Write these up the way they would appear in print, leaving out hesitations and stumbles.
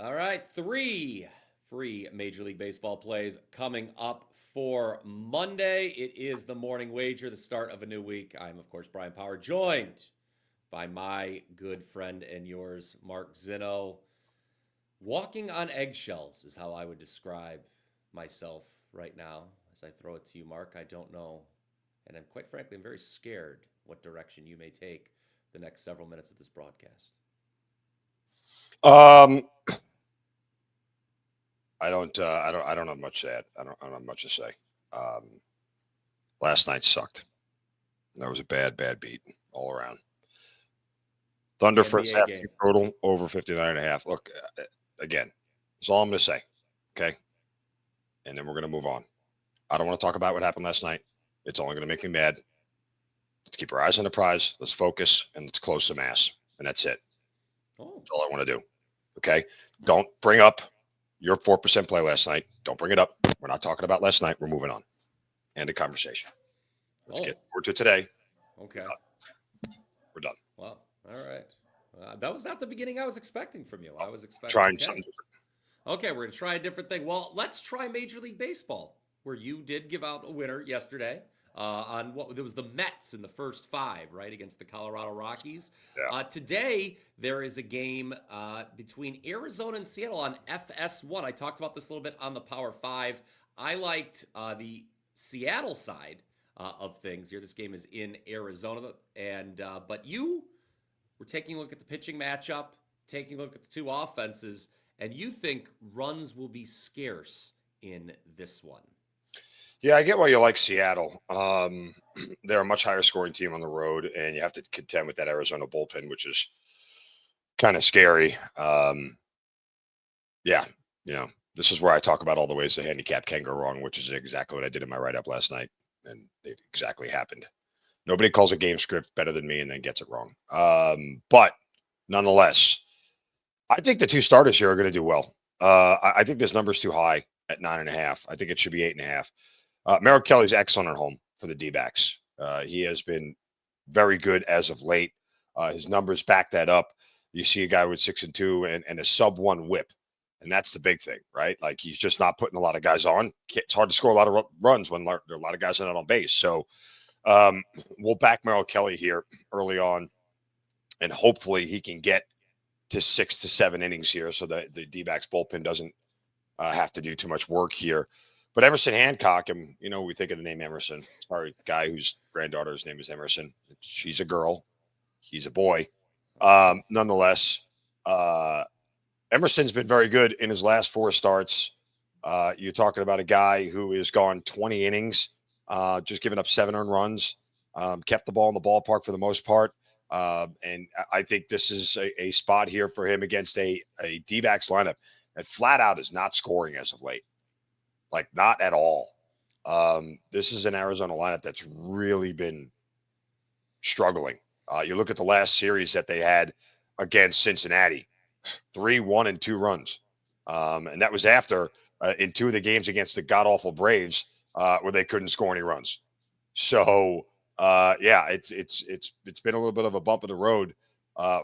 All right, 3 free Major League Baseball plays coming up for Monday. It is the morning wager, the start of a new week. I'm, of course, Brian Power, joined by my good friend and yours, Mark Zinno. Walking on eggshells is how I would describe myself right now. As I throw it to you, Mark, I don't know. And quite frankly, I'm very scared what direction you may take the next several minutes of this broadcast. Um, I don't have much to add. I don't have much to say. Last night sucked. That was a bad beat all around. Thunder first NBA half game. team total over 59.5. Look, again, that's all I'm going to say. Okay. And then we're going to move on. I don't want to talk about what happened last night. It's only going to make me mad. Let's keep our eyes on the prize. Let's focus and let's close some ass. And that's it. Oh, That's all I want to do. Okay. Don't bring up your 4% play last night. Don't bring it up. We're not talking about last night. We're moving on. End of conversation. Let's get forward to today. Okay. We're done. Well, all right. That was not the beginning I was expecting from you. I was expecting Trying something different. Okay, we're going to try a different thing. Well, let's try Major League Baseball, where you did give out a winner yesterday on what there was the Mets in the first 5, right, against the Colorado Rockies. Yeah. Today, there is a game between Arizona and Seattle on FS1. I talked about this a little bit on the Power 5. I liked the Seattle side of things here. This game is in Arizona, and but you were taking a look at the pitching matchup, taking a look at the two offenses, and you think runs will be scarce in this one. Yeah, I get why you like Seattle. They're a much higher scoring team on the road, and you have to contend with that Arizona bullpen, which is kind of scary. Yeah, this is where I talk about all the ways the handicap can go wrong, which is exactly what I did in my write-up last night, and it exactly happened. Nobody calls a game script better than me and then gets it wrong. But nonetheless, I think the two starters here are going to do well. I think this number's too high at 9.5. I think it should be 8.5. Merrill Kelly's excellent at home for the D-backs. He has been very good as of late. His numbers back that up. You see a guy with 6-2 and a sub-1 whip. And that's the big thing, right? Like he's just not putting a lot of guys on. It's hard to score a lot of runs when there are a lot of guys not on base. So we'll back Merrill Kelly here early on. And hopefully he can get to 6 to 7 innings here so that the D-backs bullpen doesn't have to do too much work here. But Emerson Hancock, and we think of the name Emerson. Sorry, guy whose granddaughter's name is Emerson. She's a girl. He's a boy. Nonetheless, Emerson's been very good in his last 4 starts. You're talking about a guy who has gone 20 innings, just giving up 7 earned runs, kept the ball in the ballpark for the most part. And I think this is a spot here for him against a D-backs lineup that flat out is not scoring as of late. Like, not at all. This is an Arizona lineup that's really been struggling. You look at the last series that they had against Cincinnati, 3-1 and 2 runs. And that was after in 2 of the games against the god-awful Braves where they couldn't score any runs. So, it's been a little bit of a bump in the road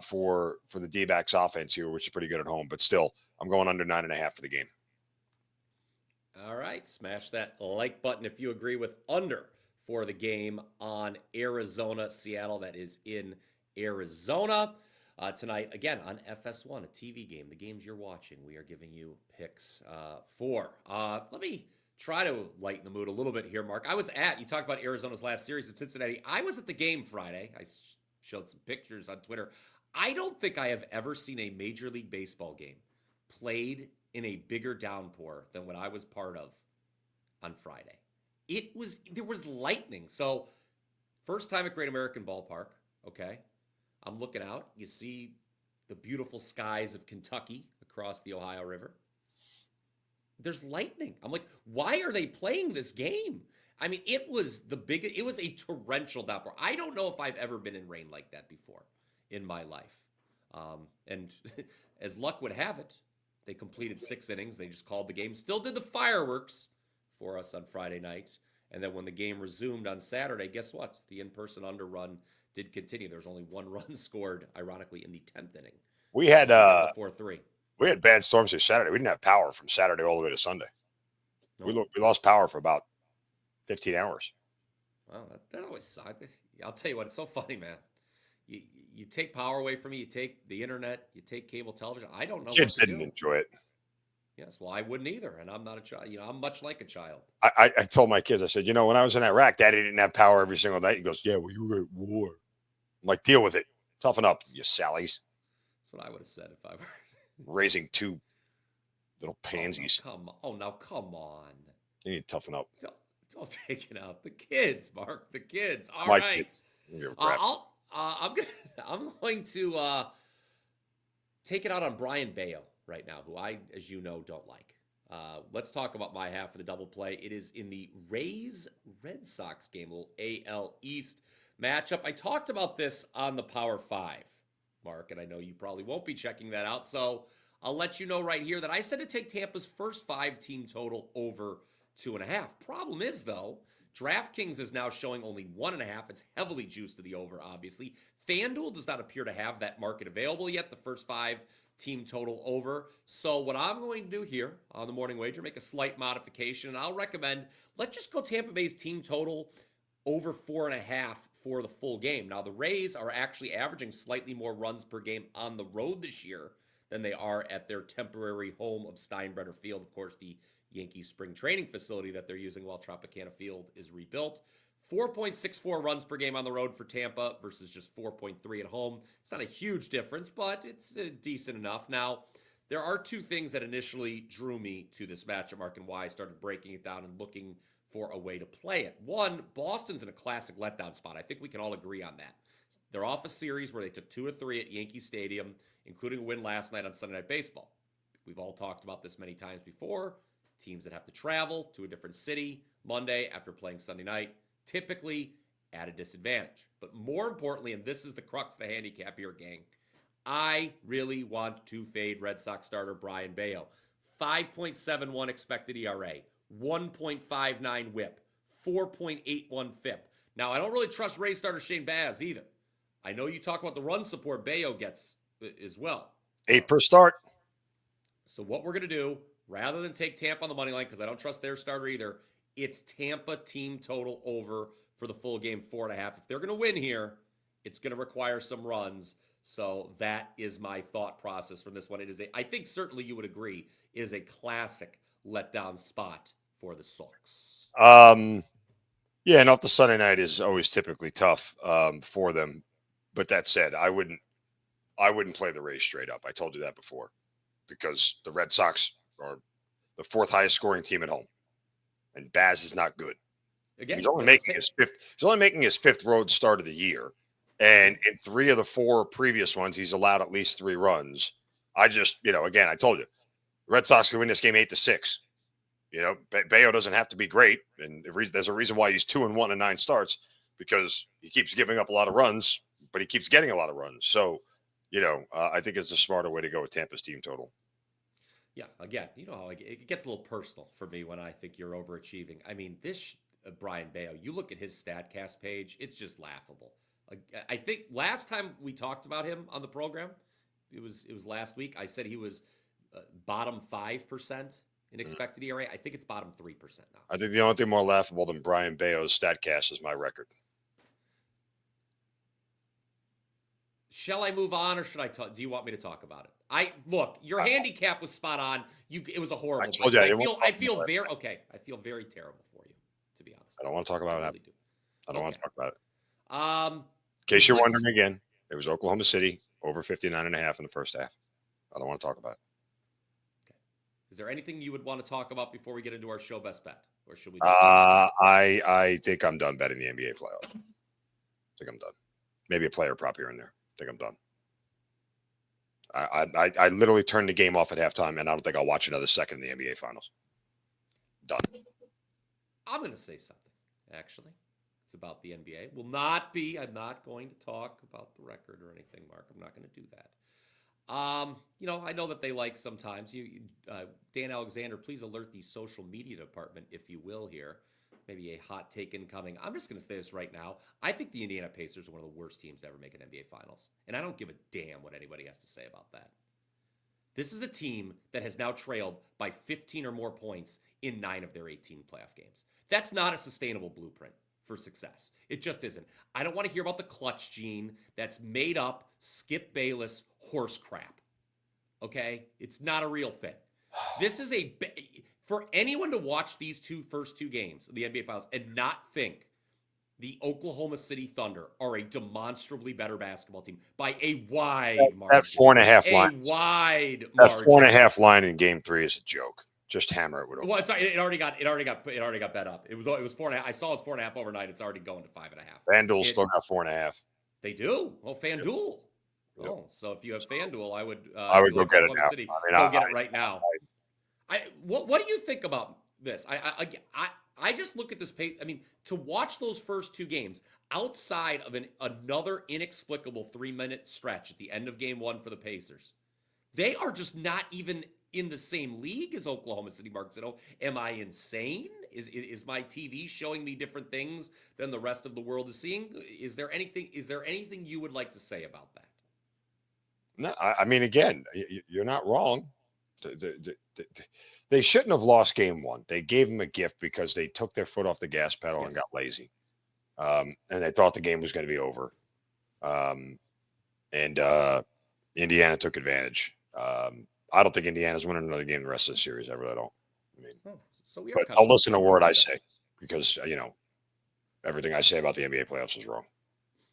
for the D-backs offense here, which is pretty good at home. But still, I'm going under 9.5 for the game. All right, smash that like button if you agree with under for the game on Arizona, Seattle. That is in Arizona. Tonight, again, on FS1, a TV game. The games you're watching, we are giving you picks for. Let me try to lighten the mood a little bit here, Mark. You talked about Arizona's last series at Cincinnati. I was at the game Friday. I showed some pictures on Twitter. I don't think I have ever seen a Major League Baseball game played in a bigger downpour than what I was part of on Friday. There was lightning. So, first time at Great American Ballpark, okay? I'm looking out. You see the beautiful skies of Kentucky across the Ohio River. There's lightning. I'm like, why are they playing this game? I mean, it was a torrential downpour. I don't know if I've ever been in rain like that before in my life. And as luck would have it, they completed 6 innings. They just called the game. Still did the fireworks for us on Friday nights. And then when the game resumed on Saturday, guess what? The in-person underrun did continue. There was only 1 run scored, ironically, in the 10th inning. We had 4-3. We had bad storms here Saturday. We didn't have power from Saturday all the way to Sunday. No. We lost power for about 15 hours. Well, that always sucks. I'll tell you what, it's so funny, man. You, you take power away from me, you take the internet, you take cable television. I don't know what Kids to didn't do. enjoy it. Yes, well, I wouldn't either, and I'm not a child. I'm much like a child. I told my kids, I said, when I was in Iraq, Daddy didn't have power every single night. He goes, yeah, well, you were at war. I'm like, deal with it. Toughen up, you Sallies. That's what I would have said if I were raising two little pansies. Now come on. You need to toughen up. Don't take it out. The kids, Mark. The kids. All my right. Kids. I'm going to take it out on Brayan Bello right now, who I, as you know, don't like. Let's talk about my half of the double play. It is in the Rays-Red Sox game, a little AL East matchup. I talked about this on the Power 5, Mark, and I know you probably won't be checking that out, so I'll let you know right here that I said to take Tampa's first 5-team total over 2.5. Problem is, though, DraftKings is now showing only 1.5. It's heavily juiced to the over, obviously. FanDuel does not appear to have that market available yet, the first 5-team total over. So what I'm going to do here on the morning wager, make a slight modification, and I'll recommend, let's just go Tampa Bay's team total over 4.5 for the full game. Now, the Rays are actually averaging slightly more runs per game on the road this year than they are at their temporary home of Steinbrenner Field. Of course, the Yankees spring training facility that they're using while Tropicana Field is rebuilt. 4.64 runs per game on the road for Tampa versus just 4.3 at home. It's not a huge difference, but it's decent enough. Now, there are two things that initially drew me to this matchup, Mark, and why I started breaking it down and looking for a way to play it. One, Boston's in a classic letdown spot. I think we can all agree on that. They're off a series where they took 2 of 3 at Yankee Stadium, including a win last night on Sunday Night Baseball. We've all talked about this many times before. Teams that have to travel to a different city Monday after playing Sunday night, typically at a disadvantage. But more importantly, and this is the crux of the handicap here, gang, I really want to fade Red Sox starter Brayan Bello. 5.71 expected ERA, 1.59 whip, 4.81 FIP. Now, I don't really trust Rays starter Shane Baz either. I know you talk about the run support Bello gets as well. 8 per start. So what we're going to do, rather than take Tampa on the money line, because I don't trust their starter either, it's Tampa team total over for the full game, 4.5. If they're going to win here, it's going to require some runs. So that is my thought process from this one. It is I think certainly you would agree, it is a classic letdown spot for the Sox. Yeah, and off the Sunday night is always typically tough for them. But that said, I wouldn't play the Rays straight up. I told you that before, because the Red Sox are the 4th highest scoring team at home, and Baz is not good. Again, he's only making his 5th road start of the year, and in 3 of the 4 previous ones, he's allowed at least 3 runs. I just, again, I told you, the Red Sox can win this game 8-6. Bello doesn't have to be great, and there's a reason why he's 2-1 in 9 starts, because he keeps giving up a lot of runs, but he keeps getting a lot of runs. So, I think it's a smarter way to go with Tampa's team total. Yeah, again, you know how it gets a little personal for me when I think you're overachieving. I mean, this Brayan Bello, you look at his StatCast page, it's just laughable. I think last time we talked about him on the program, it was last week. I said he was bottom 5% in expected ERA. I think it's bottom 3% now. I think the only thing more laughable than Brayan Bello's StatCast is my record. Shall I move on, or should I talk? Do you want me to talk about it? Look, your handicap was spot on. It was a horrible. I told you. I feel very okay. I feel very terrible for you, to be honest. I don't want to talk about it. I don't want to talk about it. In case you're wondering again, it was Oklahoma City over 59.5 in the first half. I don't want to talk about it. Okay. Is there anything you would want to talk about before we get into our show best bet, or should we? I think I'm done betting the NBA playoffs. I think I'm done. Maybe a player prop here and there. I think I'm done. I literally turned the game off at halftime, and I don't think I'll watch another second in the NBA Finals. Done. I'm going to say something, actually. It's about the NBA. I'm not going to talk about the record or anything, Mark. I'm not going to do that. I know that they like sometimes. Dan Alexander, please alert the social media department, if you will, here. Maybe a hot take incoming. I'm just going to say this right now. I think the Indiana Pacers are one of the worst teams to ever make an NBA Finals. And I don't give a damn what anybody has to say about that. This is a team that has now trailed by 15 or more points in 9 of their 18 playoff games. That's not a sustainable blueprint for success. It just isn't. I don't want to hear about the clutch gene. That's made up Skip Bayless horse crap. Okay? It's not a real thing. This is for anyone to watch these first two games of the NBA Finals and not think the Oklahoma City Thunder are a demonstrably better basketball team by a wide margin. That 4.5 line. A wide That margin. 4.5 line in Game 3 is a joke. Just hammer it with a. Well, it already got bet up. It was 4.5. I saw it was 4.5 overnight. It's already going to 5.5. FanDuel still got 4.5. They do. Oh, FanDuel. Yep. Oh, so if you have FanDuel, I would go get it now. City, go get it right now. What do you think about this? I just look at this page. I mean, to watch those first two games outside of another inexplicable 3-minute stretch at the end of game 1 for the Pacers, they are just not even in the same league as Oklahoma City. Mark Zinno, am I insane? Is my TV showing me different things than the rest of the world is seeing? Is there anything you would like to say about that? No, I mean, again, you're not wrong. They shouldn't have lost game 1. They gave them a gift because they took their foot off the gas pedal and got lazy. And they thought the game was going to be over. And Indiana took advantage. I don't think Indiana's winning another game the rest of the series. I really don't. I mean, but I'll listen to a word I say because, everything I say about the NBA playoffs is wrong.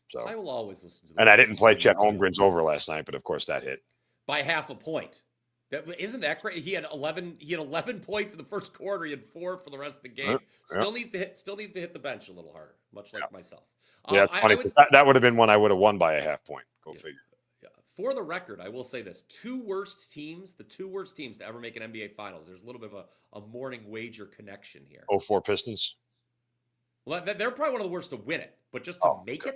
So I will always listen to. And I didn't play Chet Holmgren's over last night, but of course that hit by half a point. Isn't that great? He had 11 points in the first quarter. He had 4 for the rest of the game. Still needs to hit the bench a little harder, much like myself. Yeah, it's funny because that would have been one I would have won by a half point. Go figure. Yeah. For the record, I will say this: the two worst teams to ever make an NBA Finals. There's a little bit of a morning wager connection here. 04 Pistons. Well, they're probably one of the worst to win it, but just to make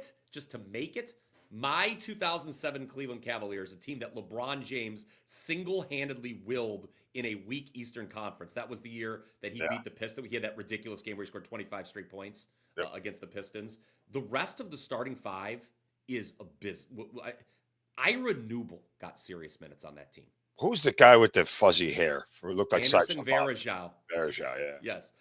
it. My 2007 Cleveland Cavaliers, a team that LeBron James single-handedly willed in a weak Eastern Conference. That was the year that he beat the Pistons. He had that ridiculous game where he scored 25 straight points against the Pistons. The rest of the starting 5 is abysmal. Ira Newble got serious minutes on that team. Who's the guy with the fuzzy hair? It looked like Anderson Varejao. Varejao, yeah. Yes.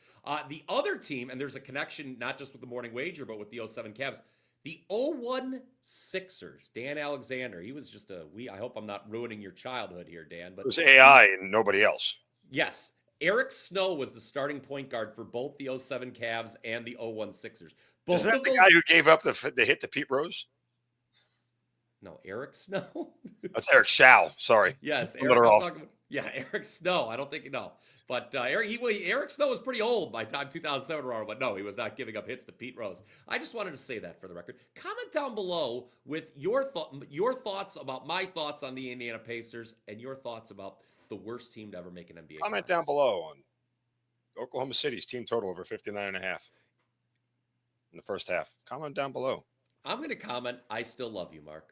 The other team, and there's a connection not just with the morning wager, but with the 07 Cavs. The 01 Sixers, Dan Alexander. He was just I hope I'm not ruining your childhood here, Dan. But it was AI and nobody else. Yes. Eric Snow was the starting point guard for both the 07 Cavs and the 01 Sixers. Isn't that the guy who gave up the hit to Pete Rose? No, Eric Snow. That's Eric Shaw. Sorry. Yes, Eric Snow. I don't think but Eric Snow was pretty old by the time 2007 were on, but no, he was not giving up hits to Pete Rose. I just wanted to say that for the record. Comment down below with your thoughts about my thoughts on the Indiana Pacers and your thoughts about the worst team to ever make an NBA. Comment down below on Oklahoma City's team total over 59.5 in the first half. Comment down below. I'm going to comment. I still love you, Mark.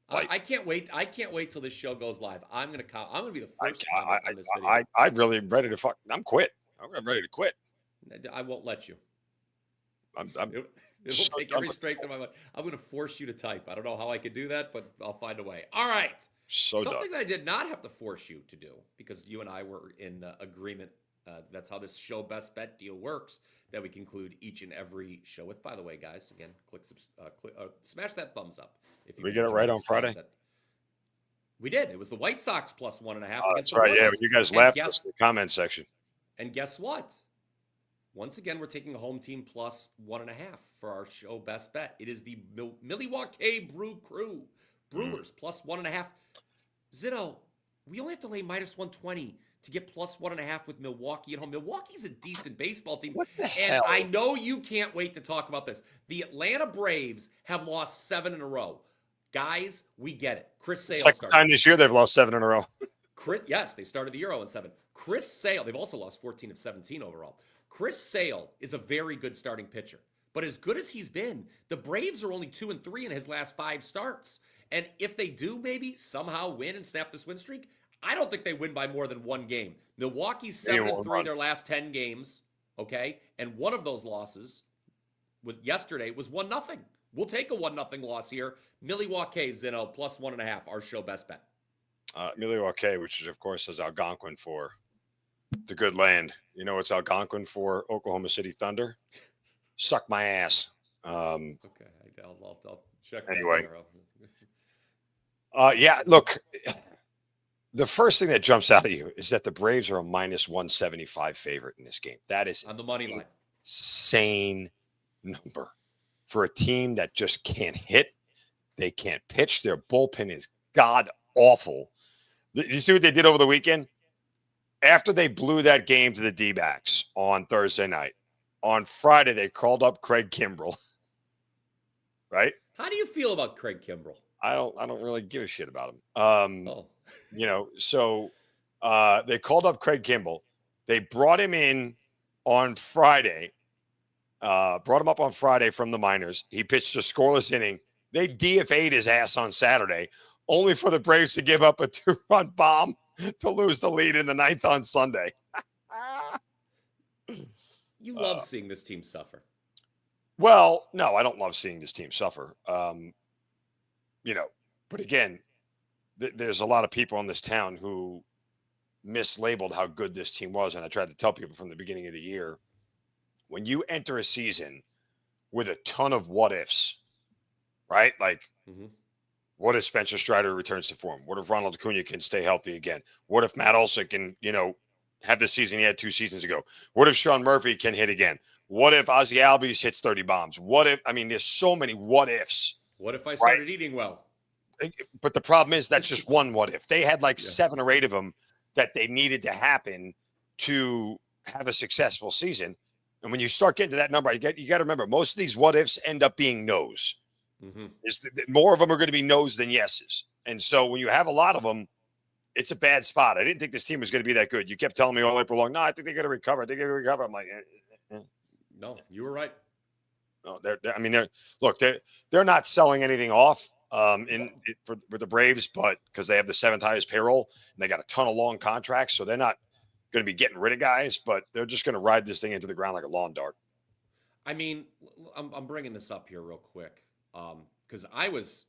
I can't wait. I can't wait till this show goes live. I'm going to be the first comment on this video. I'm really ready to fuck. I'm ready to quit. I won't let you. It will take every strength of my mind. I'm going to force you to type. I don't know how I could do that, but I'll find a way. All right. Something that I did not have to force you to do because you and I were in agreement. That's how this show best bet deal works that we conclude each and every show with. By the way, guys, again, smash that thumbs up. If you we get it right on Friday. We did. It was the White Sox plus 1.5. That's right. Yeah, you guys laughed in the comment section. And guess what? Once again, we're taking a home team plus 1.5 for our show best bet. It is the Milwaukee Brew Crew. Brewers plus 1.5. Zinno, we only have to lay minus 120 to get plus 1.5 with Milwaukee at home. Milwaukee's a decent baseball team. What the hell? And I know you can't wait to talk about this. The Atlanta Braves have lost 7 in a row. Guys, we get it. Chris Sale. Second time this year they've lost 7 in a row. Yes, they started the year 0-7. Chris Sale, they've also lost 14 of 17 overall. Chris Sale is a very good starting pitcher. But as good as he's been, the Braves are only 2-3 in his last 5 starts. And if they do maybe somehow win and snap this win streak, I don't think they win by more than 1 game. Milwaukee's 7-3 in their last 10 games, okay? And one of those losses yesterday was 1-0. We'll take a 1-0 loss here. Milwaukee, Zinno, plus 1.5, our show best bet. Milwaukee, which is, of course, is Algonquin for the good land. You know what's Algonquin for Oklahoma City Thunder? Suck my ass. Okay, I'll check that Anyway, later. yeah, look, the first thing that jumps out at you is that the Braves are a minus 175 favorite in this game. That is On the money line. insane number for a team that just can't hit. They can't pitch. Their bullpen is god awful. You see what they did over the weekend? After they blew that game to the D-backs on Thursday night, on Friday they called up Craig Kimbrell. Right? How do you feel about Craig Kimbrell? I don't really give a shit about him. Oh, So they called up Craig Kimbrell. They brought him in on Friday. Brought him up on Friday from the minors. He pitched a scoreless inning. They DFA'd his ass on Saturday, only for the Braves to give up a 2-run bomb to lose the lead in the ninth on Sunday. you love seeing this team suffer. Well, no, I don't love seeing this team suffer. But again, there's a lot of people in this town who mislabeled how good this team was. And I tried to tell people from the beginning of the year, when you enter a season with a ton of what ifs, right? Like, what if Spencer Strider returns to form? What if Ronald Acuna can stay healthy again? What if Matt Olson can, have the season he had 2 seasons ago? What if Sean Murphy can hit again? What if Ozzie Albies hits 30 bombs? There's so many what ifs. What if I started eating well? But the problem is that's just one what if. They had 7 or 8 of them that they needed to happen to have a successful season. And when you start getting to that number, you got to remember, most of these what ifs end up being no's. More of them are going to be no's than yeses. And so when you have a lot of them, it's a bad spot. I didn't think this team was going to be that good. You kept telling me all April long, no, I think they're going to recover. I'm like, No, you were right. No, they're not selling anything off for the Braves, but because they have the 7th highest payroll and they got a ton of long contracts, so they're not going to be getting rid of guys, but they're just going to ride this thing into the ground like a lawn dart. I mean, I'm bringing this up here real quick because I was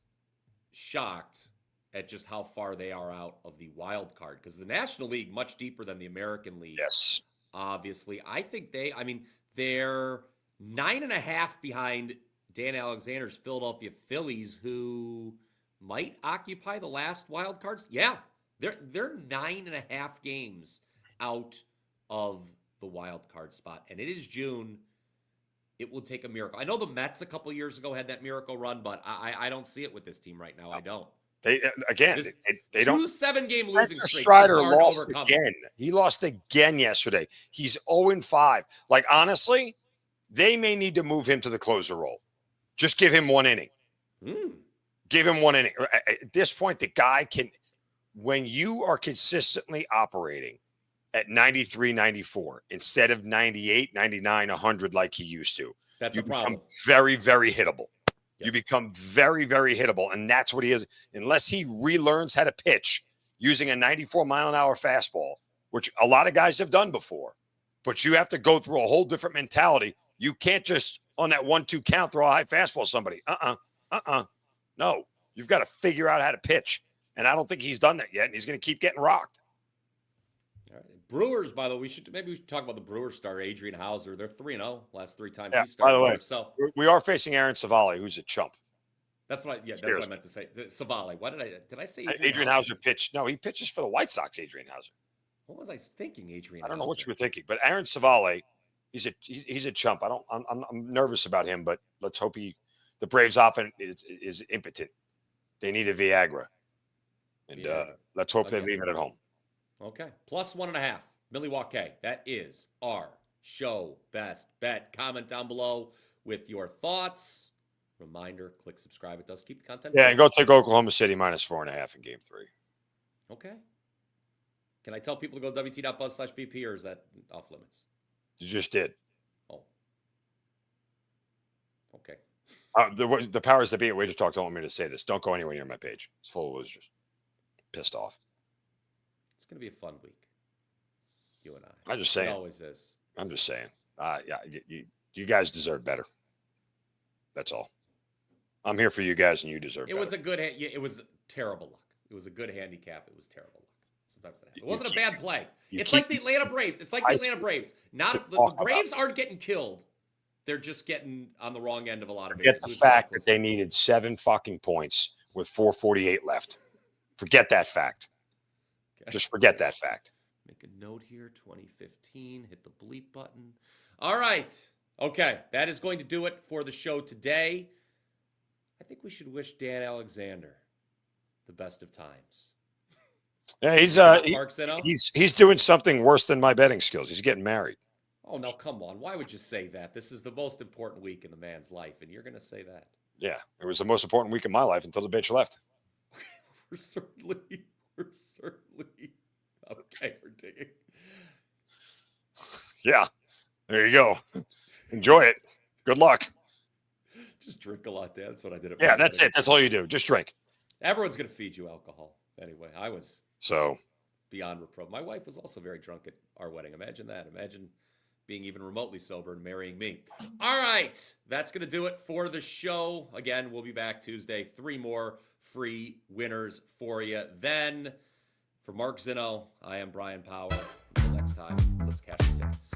shocked at just how far they are out of the wild card, because the National League much deeper than the American League. Yes, obviously. I think they're 9.5 behind Dan Alexander's Philadelphia Phillies, who might occupy the last wild cards. Yeah, they're 9.5 games out of the wild card spot, and it is June. It will take a miracle. I know the Mets a couple years ago had that miracle run, but I don't see it with this team right now. I don't. They don't. 2 7-game losing streaks. Strider lost again. He lost again yesterday. He's 0-5. Like, honestly, they may need to move him to the closer role. Just give him 1 inning. Give him 1 inning. At this point, the guy can, when you are consistently operating at 93, 94 instead of 98, 99, 100 like he used to, that's a problem. Become very, very hittable. Yes. You become very, very hittable, and that's what he is. Unless he relearns how to pitch using a 94-mile-an-hour fastball, which a lot of guys have done before, but you have to go through a whole different mentality. You can't just, on that 1-2 count, throw a high fastball at somebody. No, you've got to figure out how to pitch, and I don't think he's done that yet, and he's going to keep getting rocked. All right. Brewers, by the way, we should talk about the Brewers star, Adrian Hauser. They're 3-0 last 3 times he started. By the way, so we are facing Aaron Savali, who's a chump. That's what I meant to say. Savali. What did I say? Adrian Hauser pitched. No, he pitches for the White Sox. Adrian Hauser. What was I thinking? Adrian. I don't know what you were thinking, but Aaron Savali, he's a chump. I'm nervous about him, but let's hope the Braves offense is impotent. They need a Viagra, and let's hope they leave it at home. Okay, plus 1.5. Milwaukee. That is our show best bet. Comment down below with your thoughts. Reminder, click subscribe. It does keep the content. Yeah, and go take Oklahoma City minus 4.5 in Game 3. Okay. Can I tell people to go WT.buzz/BP, or is that off limits? You just did. Oh. Okay. The powers that be at WagerTalk don't want me to say this. Don't go anywhere near my page. It's full of losers. Pissed off. It's going to be a fun week. You and I. I'm just saying. It always is. I'm just saying. You guys deserve better. That's all. I'm here for you guys, and you deserve better. It was terrible luck. It was a good handicap. It was terrible luck. Sometimes that happens. It wasn't a bad play. It's keep- like the Atlanta Braves. It's like the Atlanta Braves. Not the Braves aren't getting killed. They're just getting on the wrong end of a lot of it. Forget the fact that they needed 7 fucking points with 4:48 left. Forget that fact. Okay. Just forget that fact. Make a note here, 2015. Hit the bleep button. All right. Okay, that is going to do it for the show today. I think we should wish Dan Alexander the best of times. Yeah, he's doing something worse than my betting skills. He's getting married. Oh, no, come on. Why would you say that? This is the most important week in the man's life, and you're going to say that. Yeah, it was the most important week of my life until the bitch left. We're certainly okay, we're digging. Yeah, there you go. Enjoy it. Good luck. Just drink a lot, Dan. That's what I did. Yeah, that's it. That's all you do. Just drink. Everyone's going to feed you alcohol. Anyway, I was beyond reproach. My wife was also very drunk at our wedding. Imagine that. Imagine being even remotely sober and marrying me. All right. That's going to do it for the show. Again, we'll be back Tuesday. 3 more free winners for you. Then, for Mark Zinno, I am Bryan Power. Until next time, let's cash the tickets.